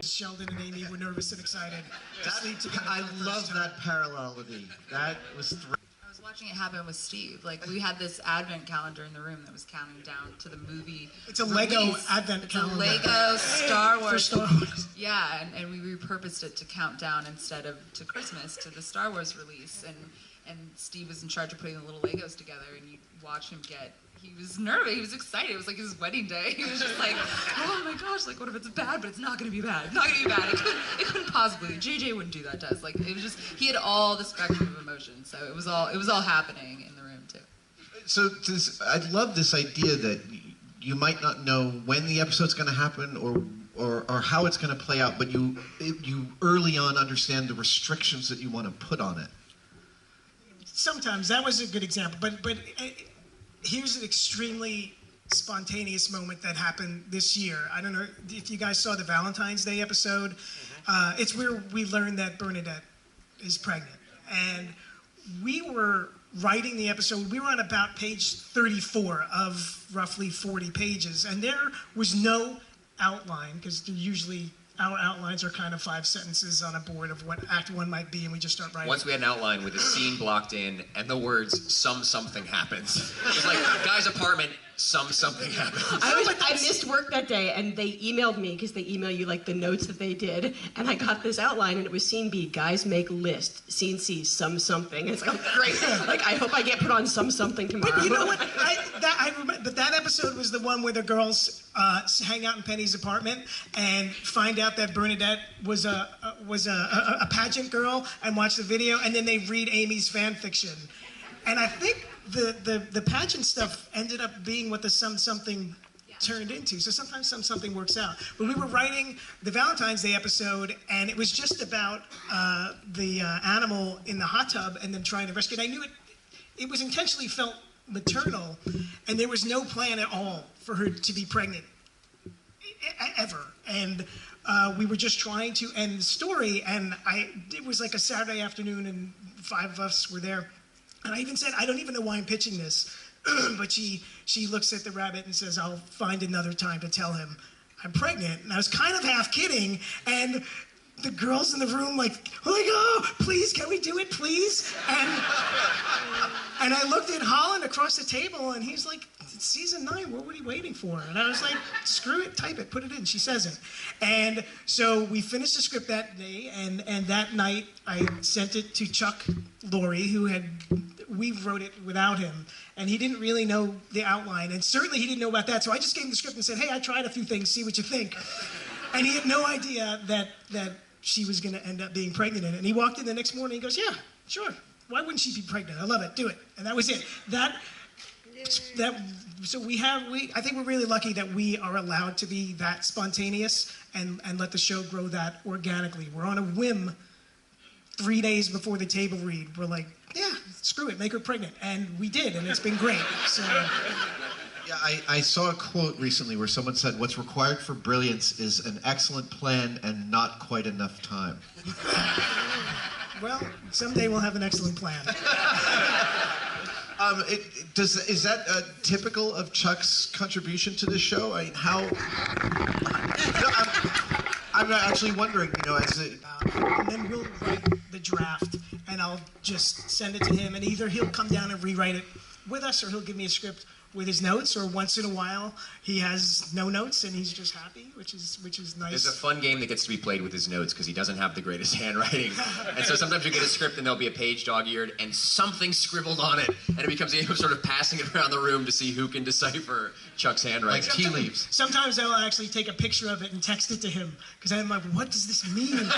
Sheldon and Amy were nervous and excited. I love that parallelity. That was I was watching it happen with Steve. Like, we had this advent calendar in the room that was counting down to the movie. It's a Lego advent calendar. It's a Lego Star Wars. For Star Wars. Yeah, and we repurposed it to count down instead of to Christmas, to the Star Wars release. And Steve was in charge of putting the little Legos together, and you watch him he was nervous, he was excited. It was like his wedding day. He was just like, oh my gosh, like, what if it's bad? But it's not gonna be bad. It's not gonna be bad. It couldn't possibly. JJ wouldn't do that to us. Like, it was just, he had all the spectrum of emotions. So it was all happening in the room too. So I love this idea that you might not know when the episode's gonna happen or how it's gonna play out, but you early on understand the restrictions that you want to put on it. Sometimes that was a good example, but here's an extremely spontaneous moment that happened this year. I don't know if you guys saw the Valentine's Day episode. It's where we learned that Bernadette is pregnant, and we were writing the episode. We were on about page 34 of roughly 40 pages, and there was no outline, because usually our outlines are kind of 5 sentences on a board of what Act 1 might be, and we just start writing. Once we had an outline with a scene blocked in and the words, something happens. It's like, guy's apartment, something happens. I missed work that day, and they emailed me, because they email you like the notes that they did, and I got this outline, and it was scene B, guys make list, scene C, something. It's like, oh, great. Like, I hope I get put on something tomorrow. But you know what? I remember, but that episode was the one where the girls hang out in Penny's apartment and find out that Bernadette was a pageant girl and watch the video, and then they read Amy's fan fiction. And I think the pageant stuff ended up being what the something turned into. So sometimes something works out. But we were writing the Valentine's Day episode, and it was just about the animal in the hot tub and then trying to rescue it. I knew it was intentionally felt maternal, and there was no plan at all for her to be pregnant ever. And we were just trying to end the story, and it was like a Saturday afternoon, and 5 of us were there. And I even said, I don't even know why I'm pitching this, but she looks at the rabbit and says, I'll find another time to tell him I'm pregnant. And I was kind of half kidding, and the girls in the room like, oh, please, can we do it, please? And I looked at Holland across the table, and he's like, it's season 9, what were you waiting for? And I was like, screw it, type it, put it in. She says it. And so we finished the script that day, and that night I sent it to Chuck Lorre, we wrote it without him, and he didn't really know the outline, and certainly he didn't know about that, so I just gave him the script and said, hey, I tried a few things, see what you think. And he had no idea that she was going to end up being pregnant in it. And he walked in the next morning and he goes, yeah, sure. Why wouldn't she be pregnant? I love it. Do it. And that was it. So I think we're really lucky that we are allowed to be that spontaneous and let the show grow that organically. We're on a whim 3 days before the table read. We're like, yeah, screw it, make her pregnant. And we did, and it's been great. So. Yeah, I saw a quote recently where someone said, what's required for brilliance is an excellent plan and not quite enough time. Well, someday we'll have an excellent plan. Is that typical of Chuck's contribution to the show? I mean, I'm actually wondering, and then we'll write the draft, and I'll just send it to him, and either he'll come down and rewrite it with us, or he'll give me a script with his notes, or once in a while he has no notes and he's just happy, which is nice. There's a fun game that gets to be played with his notes because he doesn't have the greatest handwriting. And so sometimes you get a script and there'll be a page dog-eared and something scribbled on it, and it becomes a game of sort of passing it around the room to see who can decipher Chuck's handwriting. Like tea leaves. Sometimes I'll actually take a picture of it and text it to him because I'm like, what does this mean?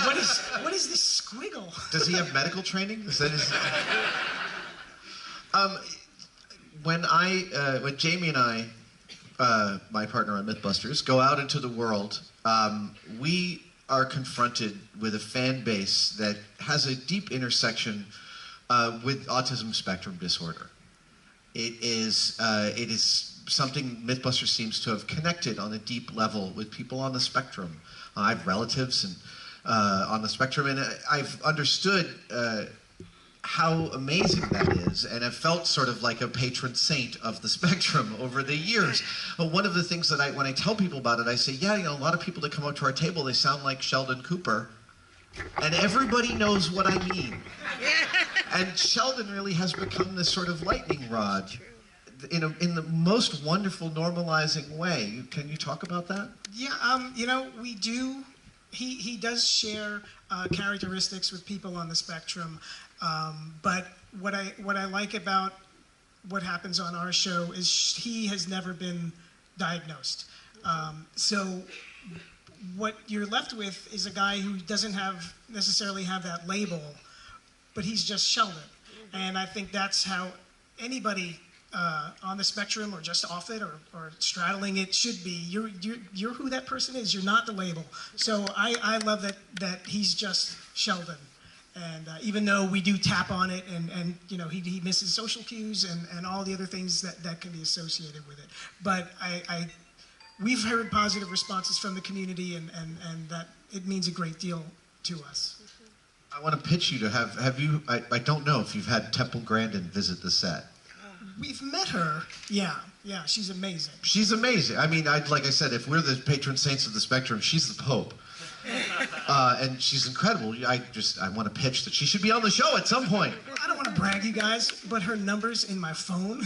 What is this squiggle? Does he have medical training? Is that his... When Jamie and I, my partner on Mythbusters, go out into the world, we are confronted with a fan base that has a deep intersection with autism spectrum disorder. It is something Mythbusters seems to have connected on a deep level with people on the spectrum. I have relatives on the spectrum, and I've understood how amazing that is, and have felt sort of like a patron saint of the spectrum over the years. But one of the things that when I tell people about it, I say, yeah, a lot of people that come up to our table, they sound like Sheldon Cooper, and everybody knows what I mean. And Sheldon really has become this sort of lightning rod in the most wonderful, normalizing way. Can you talk about that? Yeah, we do. He does share characteristics with people on the spectrum, but what I like about what happens on our show is he has never been diagnosed. So what you're left with is a guy who doesn't necessarily have that label, but he's just Sheldon. And I think that's how anybody on the spectrum or just off it or straddling it should be. You're who that person is. You're not the label. So I love that he's just Sheldon. And even though we do tap on it and he misses social cues and all the other things that can be associated with it. But we've heard positive responses from the community and that it means a great deal to us. I want to pitch you to have you, I don't know if you've had Temple Grandin visit the set. We've met her. Yeah, she's amazing. She's amazing. I mean, like I said, if we're the patron saints of the spectrum, she's the Pope. And she's incredible. I want to pitch that she should be on the show at some point. I don't want to brag, you guys, but her number's in my phone.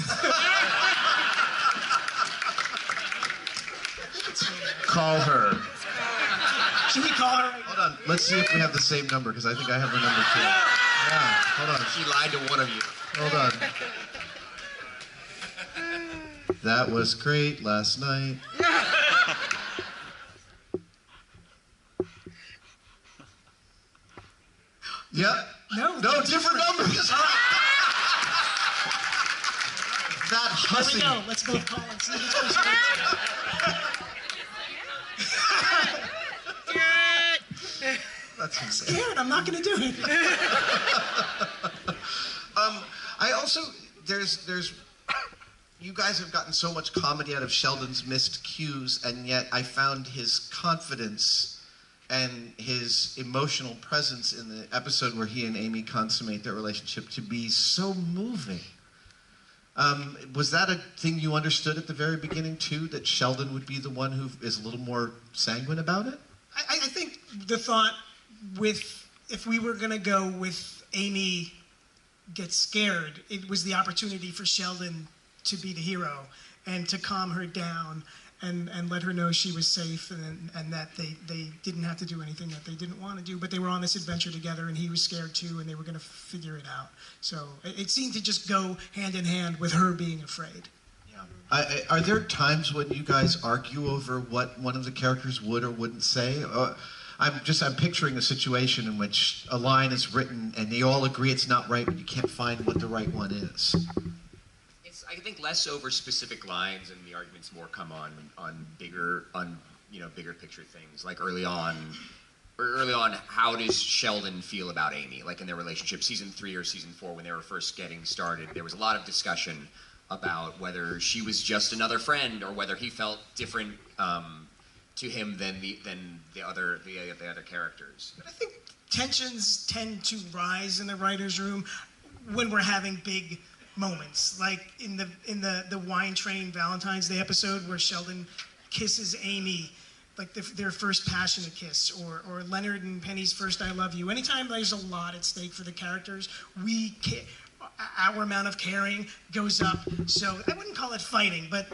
Call her. Should we call her? Hold on. Let's see if we have the same number, because I think I have her number too. Yeah, hold on. She lied to one of you. Hold on. That was great last night. Yep. No, different numbers. That hussy. Here we go. Let's both call and see which person That's I'm insane. scared. I'm not going to do it. I also there's you guys have gotten so much comedy out of Sheldon's missed cues, and yet I found his confidence and his emotional presence in the episode where he and Amy consummate their relationship to be so moving. Was that a thing you understood at the very beginning too, that Sheldon would be the one who is a little more sanguine about it? I think the thought if we were going to go with Amy gets scared, it was the opportunity for Sheldon to be the hero and to calm her down and let her know she was safe and that they didn't have to do anything that they didn't want to do, but they were on this adventure together and he was scared too and they were going to figure it out. So it seemed to just go hand in hand with her being afraid. Are there times when you guys argue over what one of the characters would or wouldn't say? I'm picturing a situation in which a line is written and they all agree it's not right, but you can't find what the right one is. I think less over specific lines, and the arguments more come on bigger picture things. Like early on, how does Sheldon feel about Amy? Like in their relationship, season 3 or season 4, when they were first getting started, there was a lot of discussion about whether she was just another friend or whether he felt different to him than the other characters. But I think tensions tend to rise in the writers' room when we're having big moments, like in the Wine Train Valentine's Day episode where Sheldon kisses Amy, like their first passionate kiss, or Leonard and Penny's first I love you. Anytime there's a lot at stake for the characters, our amount of caring goes up. So I wouldn't call it fighting, but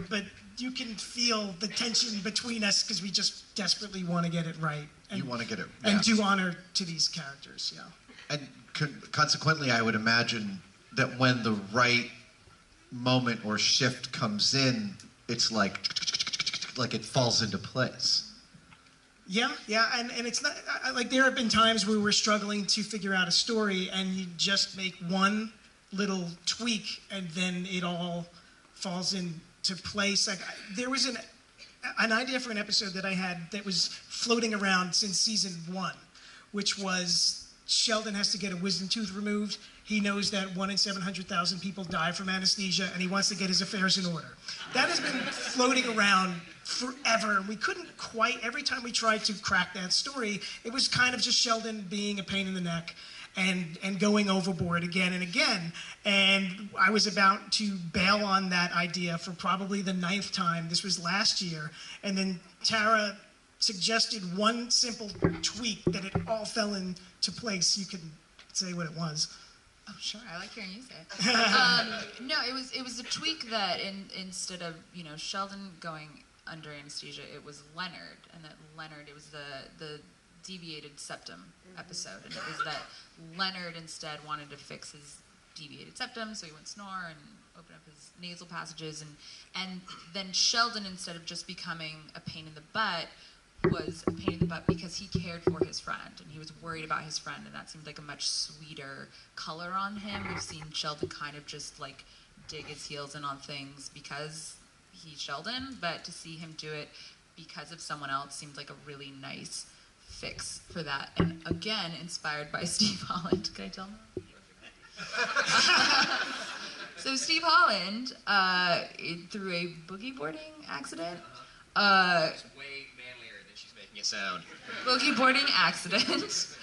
you can feel the tension between us because we just desperately want to get it right. And, You want to get it and do honor to these characters. Yeah. And consequently, I would imagine that when the right moment or shift comes in, it's like it falls into place. Yeah, and it's not like there have been times where we're struggling to figure out a story, and you just make one little tweak, and then it all falls into place. Like there was an idea for an episode that I had that was floating around since season 1, which was Sheldon has to get a wisdom tooth removed. He knows that 1 in 700,000 people die from anesthesia, and he wants to get his affairs in order. That has been floating around forever. We couldn't quite, every time we tried to crack that story, it was kind of just Sheldon being a pain in the neck. and going overboard again and again. And I was about to bail on that idea for probably the 9th time. This was last year. And then Tara suggested one simple tweak that it all fell into place. You can say what it was. Oh, sure. I like hearing you say it. No, it was a tweak that instead of Sheldon going under anesthesia, it was Leonard, and that Leonard, it was the deviated septum episode, and it was that Leonard instead wanted to fix his deviated septum, so he wouldn't snore and open up his nasal passages, and then Sheldon, instead of just becoming a pain in the butt, was a pain in the butt because he cared for his friend and he was worried about his friend, and that seemed like a much sweeter color on him. We've seen Sheldon kind of just like dig his heels in on things because he's Sheldon, but to see him do it because of someone else seemed like a really nice fix for that. And again, inspired by Steve Holland. Can I tell him? So Steve Holland, through a boogie boarding accident, It's way manlier than she's making it sound. boogie boarding accident,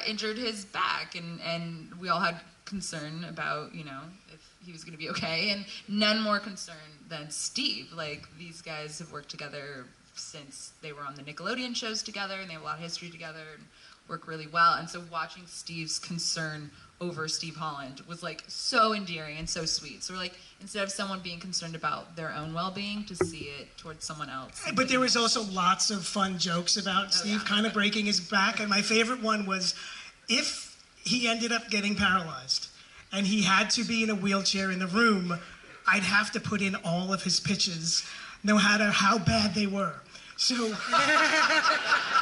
injured his back, and we all had concern about, if he was going to be okay, and none more concerned than Steve. Like, these guys have worked together since they were on the Nickelodeon shows together, and they have a lot of history together and work really well. And so watching Steve's concern over Steve Holland was like so endearing and so sweet. So we're like, instead of someone being concerned about their own well-being, to see it towards someone else. But there was also lots of fun jokes about Steve kind of breaking his back, and my favorite one was if he ended up getting paralyzed and he had to be in a wheelchair in the room, I'd have to put in all of his pitches, no matter how bad they were. So the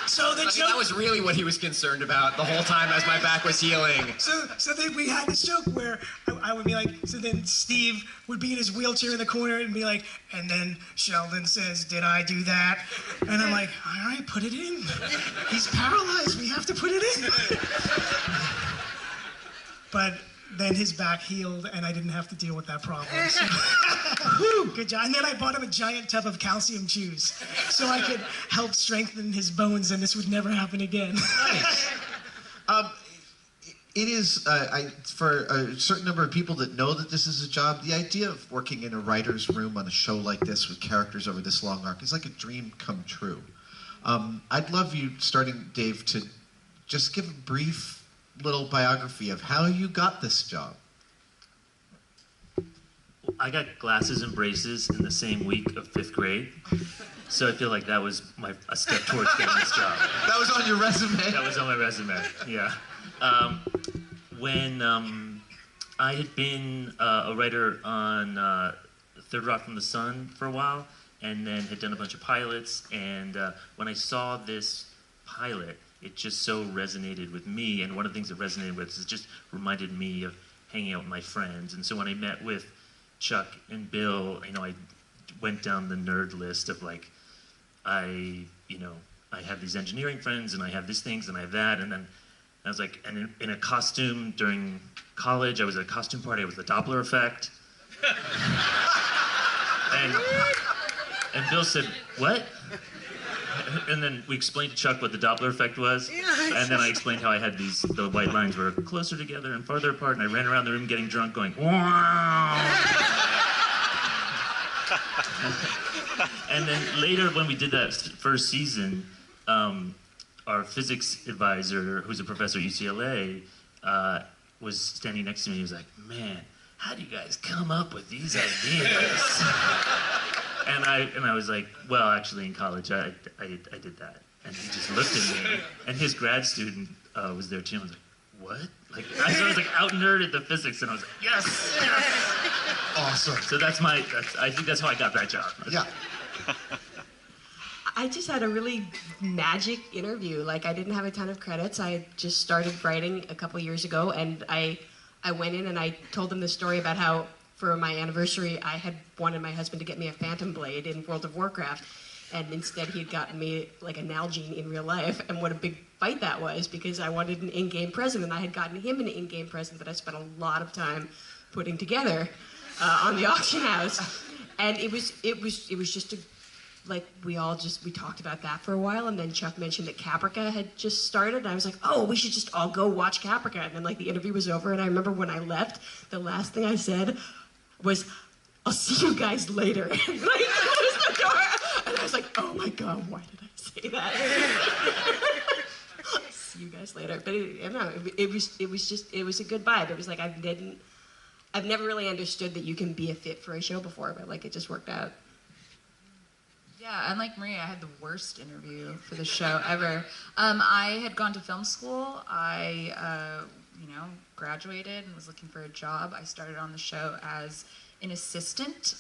That joke. was really what he was concerned about the whole time as my back was healing. So then we had this joke where I would be like, so then Steve would be in his wheelchair in the corner and be like, and then Sheldon says, "Did I do that?" And I'm like, all right, put it in. He's paralyzed. We have to put it in. But then his back healed, and I didn't have to deal with that problem. So, good job. And then I bought him a giant tub of calcium chews so I could help strengthen his bones, and this would never happen again. It is, for a certain number of people that know that this is a job, the idea of working in a writer's room on a show like this with characters over this long arc is like a dream come true. I'd love you, starting, Dave, to just give a brief little biography of how you got this job. I got glasses and braces in the same week of 5th grade, so I feel like that was a step towards getting this job. That was on your resume? That was on my resume, yeah. When I had been a writer on Third Rock from the Sun for a while, and then had done a bunch of pilots, and when I saw this pilot, it just so resonated with me, and one of the things it resonated with is it just reminded me of hanging out with my friends. And so when I met with Chuck and Bill, I went down the nerd list of like, I have these engineering friends, and I have these things, and I have that, and then I was like, and in a costume during college, I was at a costume party, I was the Doppler effect. and Bill said, "What?" And then we explained to Chuck what the Doppler effect was, and then I explained how I had the white lines were closer together and farther apart, and I ran around the room getting drunk going, "Wow!" And then later when we did that first season, our physics advisor, who's a professor at UCLA, was standing next to me. He was like, "Man, how do you guys come up with these ideas?" And I was like, "Well, actually, in college, I did that." And he just looked at me, and his grad student was there too. And I was like, "What?" Like, I was like out nerded the physics, and I was like, "Yes, yes!" Awesome. So I think that's how I got that job. Yeah. I just had a really magic interview. Like, I didn't have a ton of credits. I had just started writing a couple years ago, and I went in and I told them the story about how for my anniversary I had wanted my husband to get me a Phantom Blade in World of Warcraft, and instead he had gotten me like a Nalgene in real life. And what a big fight that was, because I wanted an in-game present, and I had gotten him an in-game present that I spent a lot of time putting together on the auction house. And it was just a like we talked about that for a while, and then Chuck mentioned that Caprica had just started, and I was like, oh, we should just all go watch Caprica. And then like the interview was over, and I remember when I left, the last thing I said was, I'll see you guys later. And like closed the door, and I was like, oh my god, why did I say that? See you guys later. But it was a good vibe. It was like I've never really understood that you can be a fit for a show before, but like it just worked out. Yeah, unlike Maria, I had the worst interview for the show ever. I had gone to film school. I, graduated and was looking for a job. I started on the show as an assistant.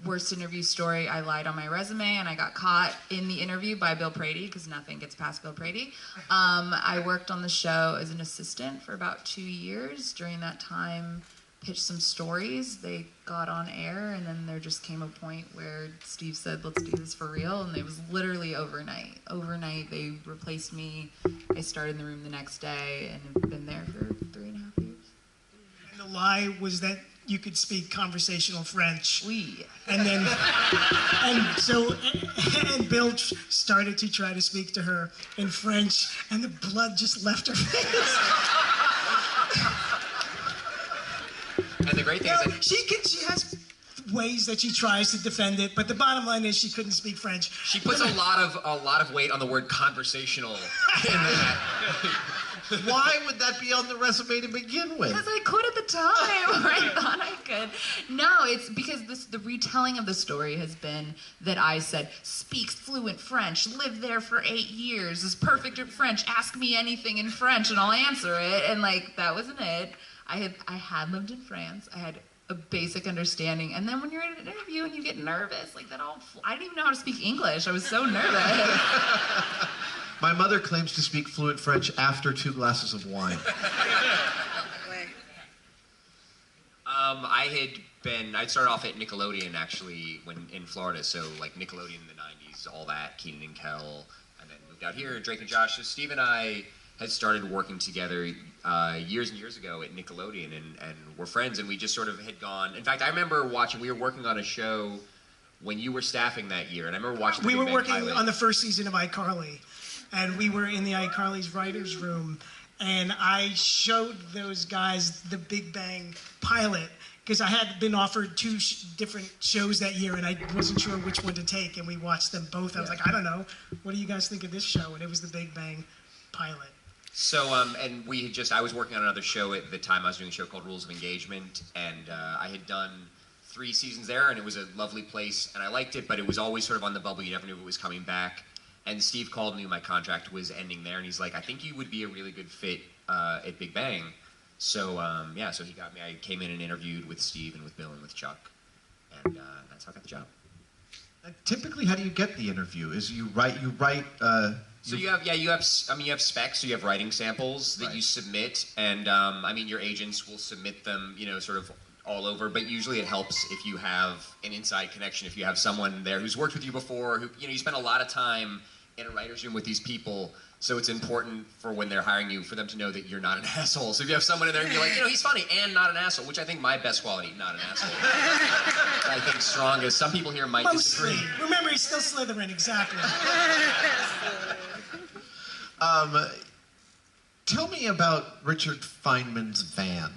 Worst interview story, I lied on my resume and I got caught in the interview by Bill Prady because nothing gets past Bill Prady. I worked on the show as an assistant for about 2 years. During that time, pitched some stories. They got on air, and then there just came a point where Steve said, let's do this for real, and it was literally overnight. Overnight, they replaced me. I started in the room the next day and have been there for 3.5 years. And the lie was that you could speak conversational French. Oui. And then, and Bill started to try to speak to her in French, and the blood just left her face. And the great thing is that She has ways that she tries to defend it, but the bottom line is she couldn't speak French. she puts a lot of weight on the word conversational in that. Why would that be on the resume to begin with? Because I could at the time, or I thought I could. No, it's because the retelling of the story has been that I said, speaks fluent French, lived there for 8 years, is perfect at French, ask me anything in French and I'll answer it. And like, that wasn't it. I had lived in France. I had a basic understanding. And then when you're in an interview and you get nervous, like I didn't even know how to speak English. I was so nervous. My mother claims to speak fluent French after 2 glasses of wine. I'd started off at Nickelodeon actually when in Florida, so like Nickelodeon in the 90s, all that, Keenan and Kel, and then moved out here, Drake and Josh. So Steve and I had started working together years and years ago at Nickelodeon, and we're friends, and we just sort of had gone. In fact, I remember we were working on a show when you were staffing that year, and I remember watching the We Big were Bang working pilot. on the first season of iCarly, and we were in the iCarly's writer's room, and I showed those guys the Big Bang pilot, because I had been offered 2 different shows that year, and I wasn't sure which one to take, and we watched them both. I was like, I don't know, what do you guys think of this show? And it was the Big Bang pilot. So, and I was working on another show at the time. I was doing a show called Rules of Engagement, and I had done 3 seasons there, and it was a lovely place, and I liked it, but it was always sort of on the bubble. You never knew if it was coming back. And Steve called me, my contract was ending there, and he's like, I think you would be a really good fit at Big Bang. So, so he got me. I came in and interviewed with Steve and with Bill and with Chuck, and that's how I got the job. Typically, how do you get the interview? Is you write. So you have specs, so you have writing samples that you submit, and your agents will submit them, sort of all over, but usually it helps if you have an inside connection, if you have someone there who's worked with you before, who, you spend a lot of time in a writer's room with these people, so it's important for when they're hiring you, for them to know that you're not an asshole. So if you have someone in there and you're like, he's funny and not an asshole, which I think my best quality, not an asshole. I think strongest. Some people here might Mostly. disagree. Remember, he's still Slytherin, exactly. Tell me about Richard Feynman's van.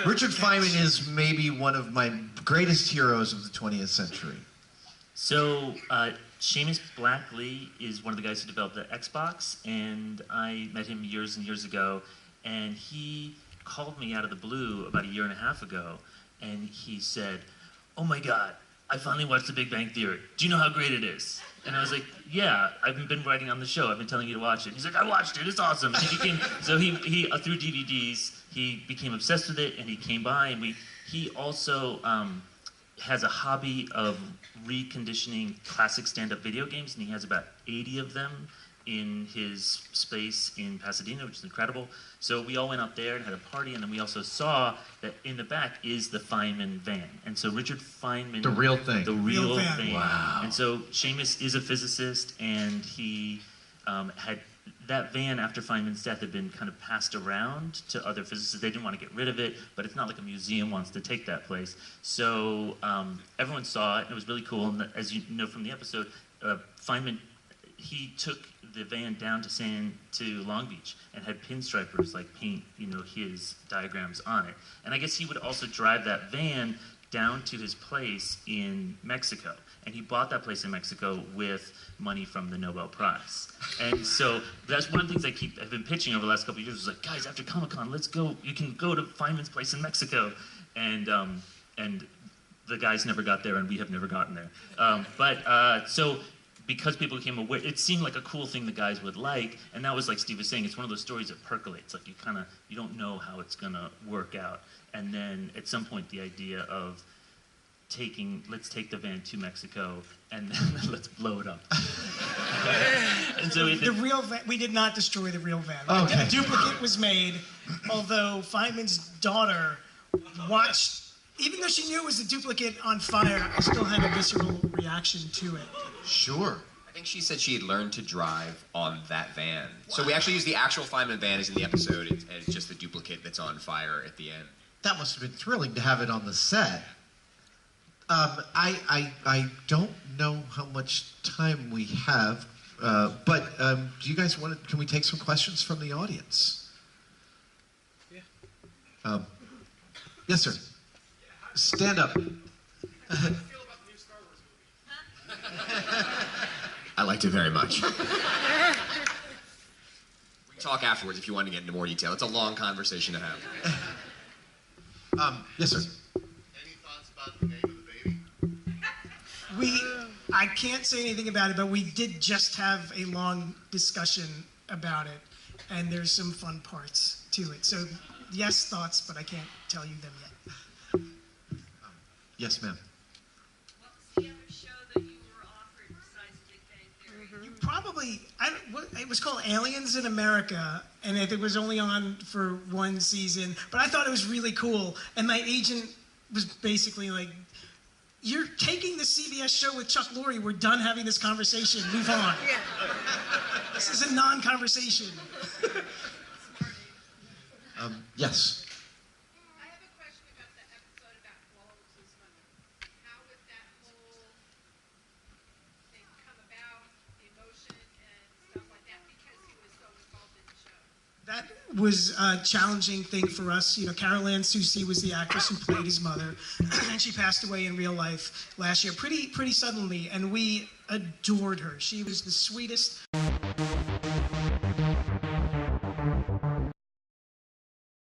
Richard Feynman is maybe one of my greatest heroes of the 20th century. So, Seamus Blackley is one of the guys who developed the Xbox, and I met him years and years ago, and he called me out of the blue about 1.5 years ago, and he said, oh my God, I finally watched The Big Bang Theory. Do you know how great it is? And I was like, yeah, I've been writing on the show. I've been telling you to watch it. He's like, I watched it. It's awesome. And he through DVDs, he became obsessed with it, and he came by, and he also has a hobby of reconditioning classic stand-up video games, and he has about 80 of them in his space in Pasadena, which is incredible. So we all went up there and had a party, and then we also saw that in the back is the Feynman van. And so Richard Feynman... The real thing. The real van. thing. Wow. And so Seamus is a physicist, and he had that van, after Feynman's death, had been kind of passed around to other physicists. They didn't want to get rid of it, but it's not like a museum wants to take that place. So everyone saw it, and it was really cool. And as you know from the episode, Feynman, he took the van down to Long Beach and had pinstripers like paint, his diagrams on it. And I guess he would also drive that van down to his place in Mexico. And he bought that place in Mexico with money from the Nobel Prize. And so that's one of the things I've been pitching over the last couple of years, was like, guys, after Comic-Con, let's go, you can go to Feynman's place in Mexico. And the guys never got there, and we have never gotten there. So because people became aware, it seemed like a cool thing the guys would like, and that was, like Steve was saying, it's one of those stories that percolates. Like you don't know how it's gonna work out. And then at some point the idea of let's take the van to Mexico and then let's blow it up. And so The real van, we did not destroy the real van. Okay. A duplicate was made, although Feynman's daughter watched, even though she knew it was a duplicate on fire, I still had a visceral reaction to it. Sure. I think she said she had learned to drive on that van. So we actually use the actual Feynman van as in the episode, and it's just the duplicate that's on fire at the end. That must have been thrilling to have it on the set. I don't know how much time we have, but do you guys can we take some questions from the audience? Yeah. Yes, sir. Stand up. I liked it very much. We can talk afterwards if you want to get into more detail. It's a long conversation to have. Yes, sir. Any thoughts about the name of the baby? I can't say anything about it, but we did just have a long discussion about it, and there's some fun parts to it. So, yes, thoughts, but I can't tell you them yet. Yes, ma'am. What was the other show that you were offered besides Big Bang Theory? You probably, it was called Aliens in America, and it was only on for one season, but I thought it was really cool, and my agent was basically like, you're taking the CBS show with Chuck Lorre, we're done having this conversation, move on. Yeah. This is a non-conversation. Yes. I have a question about the episode about Waltz's mother. How would that whole thing come about, the emotion and stuff like that, because he was so involved in the show? That was a challenging thing for us. Carol Ann Soucy was the actress who played his mother, and she passed away in real life last year, pretty suddenly, and we adored her. She was the sweetest.